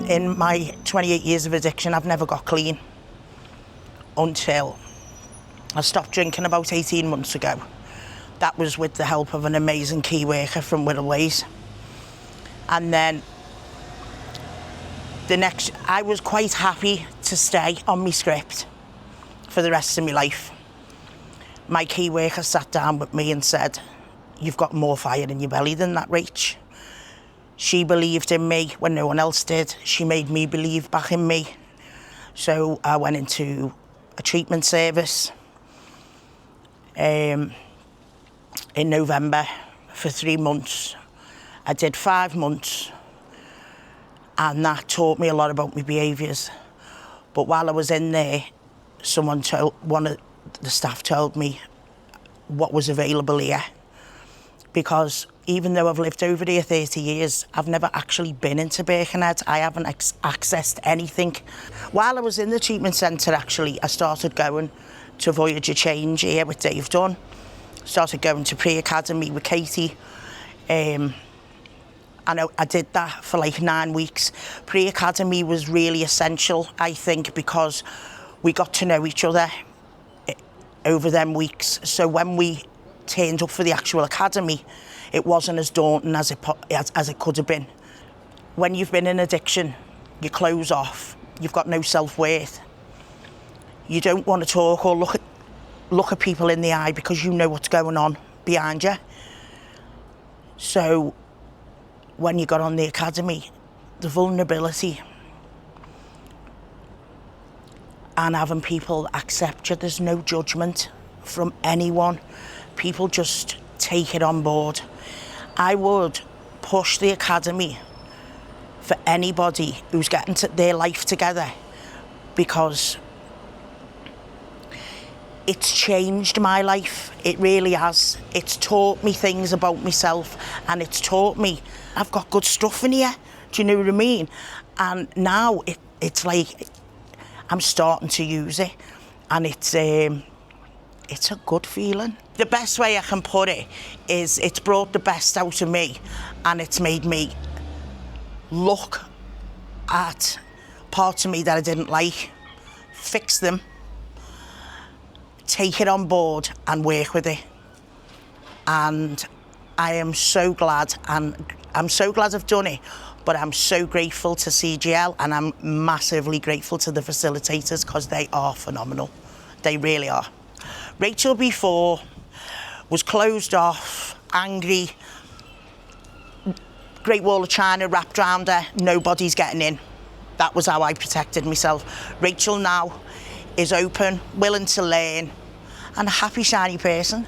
In my 28 years of addiction, I've never got clean until I stopped drinking about 18 months ago. That was with the help of an amazing key worker from Wirral Ways. And then I was quite happy to stay on my script for the rest of my life. My key worker sat down with me and said, "You've got more fire in your belly than that, Rach." She believed in me when no one else did. She made me believe back in me. So I went into a treatment service in November for 3 months. I did 5 months, and that taught me a lot about my behaviours. But while I was in there, one of the staff told me what was available here, because even though I've lived over here 30 years, I've never actually been into Birkenhead. I haven't accessed anything. While I was in the treatment centre, actually, I started going to Voyage of Change here with Dave Dunn. Started going to pre-academy with Katie. And I did that for like 9 weeks. Pre-academy was really essential, I think, because we got to know each other over them weeks. So when we turned up for the actual academy, it wasn't as daunting as it could have been. When you've been in addiction, you close off. You've got no self-worth. You don't want to talk or look at people in the eye because you know what's going on behind you. So when you got on the academy, the vulnerability and having people accept you, there's no judgment from anyone. People just take it on board. I would push the academy for anybody who's getting their life together, because it's changed my life. It really has. It's taught me things about myself, and it's taught me I've got good stuff in here. Do you know what I mean? And now it's like I'm starting to use it, and it's a good feeling. The best way I can put it is it's brought the best out of me, and it's made me look at parts of me that I didn't like, fix them, take it on board and work with it. And I am so glad, and I'm so glad I've done it, but I'm so grateful to CGL, and I'm massively grateful to the facilitators, because they are phenomenal. They really are. Rachel before was closed off, angry, Great Wall of China wrapped around her, nobody's getting in. That was how I protected myself. Rachel now is open, willing to learn, and a happy, shiny person.